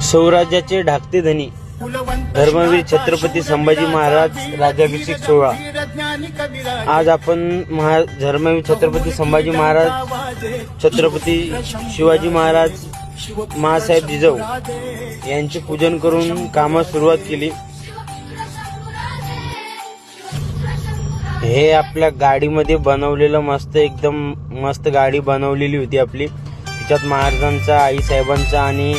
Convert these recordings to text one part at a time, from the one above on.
स्वराज्याचे धाकटे धनी धर्मवीर छत्रपती संभाजी महाराज राज्याभिषेक सोहळा। आज आपण धर्मवीर छत्रपती संभाजी महाराज, छत्रपती शिवाजी महाराज, माँसाहेब जिजाऊ यांचे पूजन करून कामास सुरुवात केली। हे आपल्या गाडीमध्ये बनवलेलं मस्त, एकदम मस्त गाडी बनवलेली होती आपली। त्याच्यात महाराजांचा, आईसाहेबांचा आणि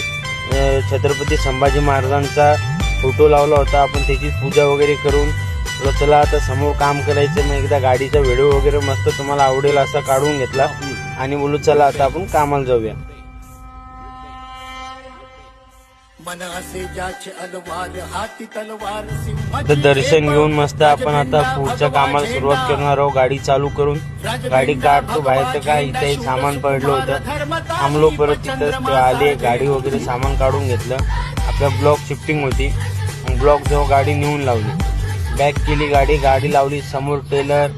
छत्रपती संभाजी महाराजांचा फोटो लावला होता। आपण त्याची पूजा वगैरे करून चला आता समोर काम करायचं, मग एकदा गाडीचा व्हिडिओ वगैरे मस्त तुम्हाला आवडेल असा काढून घेतला आणि बोलू चला आता आपण कामाला जाऊया। तर दर्शन घेऊन मस्त आपण आता पुढच्या कामाला सुरुवात करणार आहोत। गाडी चालू करून गाडी काढतो बाहेरचं, काय इथे सामान पडलं होतं, थांबलो, परत तिथं आले, गाडी वगैरे सामान काढून घेतलं। आपल्या ब्लॉक शिफ्टिंग होती, ब्लॉक जवळ गाडी नेऊन लावली, बॅक केली गाडी लावली समोर टेलर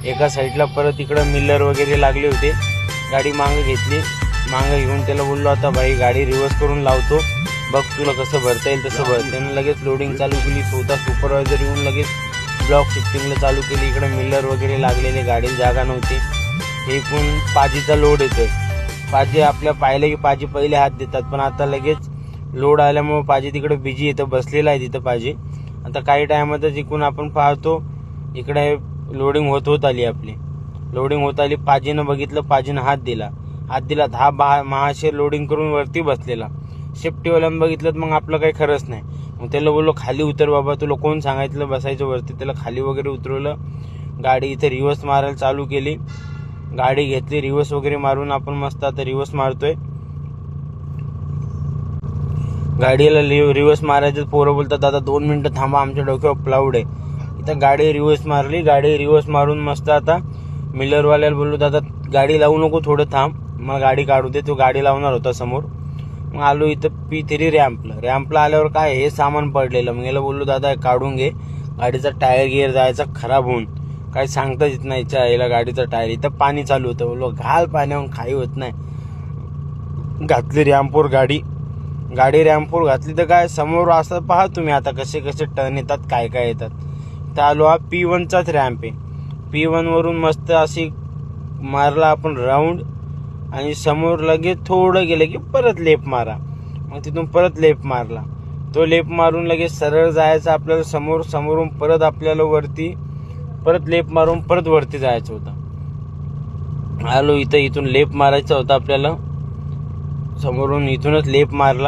एका साईडला, परत इकडं मिलर वगैरे लागले होते। गाडी मागं घेतली, मागं घेऊन त्याला बोललो आता भाई गाडी रिव्हर्स करून लावतो, बघ तुला कसं भरता येईल तसं भर। त्यानं लगेच लोडिंग चालू केली, स्वतः सुपरवायझर येऊन लगेच ब्लॉक शिफ्टिंगला चालू केली। इकडे मिलर वगैरे लागलेले, गाडीला जागा नव्हती। हे पण पाजीचा लोड येतोय, पाजी आपल्या पाहिलं की पाजी पहिले हात देतात, पण आता लगेच लोड आल्यामुळे पाजी तिकडे बिजी येतं, बसलेला आहे तिथं पाजी। आता काही टायमातच इकडून आपण पाहतो इकडे लोडिंग होत आली, आपली लोडिंग होत आली। पाजीनं बघितलं, पाजीनं हात दिला, 10 महाशे लोडिंग करून वरती बसलेला। शिफ्टीवाल्यानं बघितलं मग आपलं काही खरंच नाही, मग त्याला बोललो खाली उतर बाबा, तुला कोण सांगायचं बसायचं वरती। त्याला खाली वगैरे उतरवलं, गाडी इथे रिव्हर्स मारायला चालू केली, गाडी घेतली, रिव्हर्स वगैरे मारून आपण मस्त आता रिव्हर्स मारतोय। गाडीला रिव्हर्स मारायचं, पोरं बोलतात दादा 2 मिनिटं थांबा, आमच्या डोक्यावर प्लाउड आहे। इथं गाडी रिव्हर्स मारली, गाडी रिव्हर्स मारून मस्त आता मिलरवाल्याला बोललो दादा गाडी लावू नको, थोडं थांब, मला गाडी काढू दे। तो गाडी लावणार होता समोर। मग आलो इथं P3 रॅम्पला आल्यावर काय हे सामान पडलेलं, मग याला बोललो दादा काढून घे, गाडीचा टायर गिअर जायचा खराब होऊन, काय सांगताच येत नाही याला गाडीचा टायर। इथं पाणी चालू होतं, बोललो घाल पाण्याहून काही होत नाही। घातली रॅम्पवर गाडी रॅम्पवर घातली तर काय समोर असं पहा तुम्ही आता कसे कसे टर्न येतात, काय काय येतात। तर आलो हा P1चाच रॅम्प आहे, P1 वरून मस्त अशी मारला आपण राऊंड, आणि समोर लगेच थोडं गेलं की परत लेप मारा, मग तिथून परत लेप मारला, तो लेप मारून लगेच सरळ जायचं आपल्याला समोरून परत आपल्याला वरती परत लेप मारून परत वरती जायचं होतं। आलो इथून लेप मारायचा होता आपल्याला, समोरून इथूनच लेप मारला।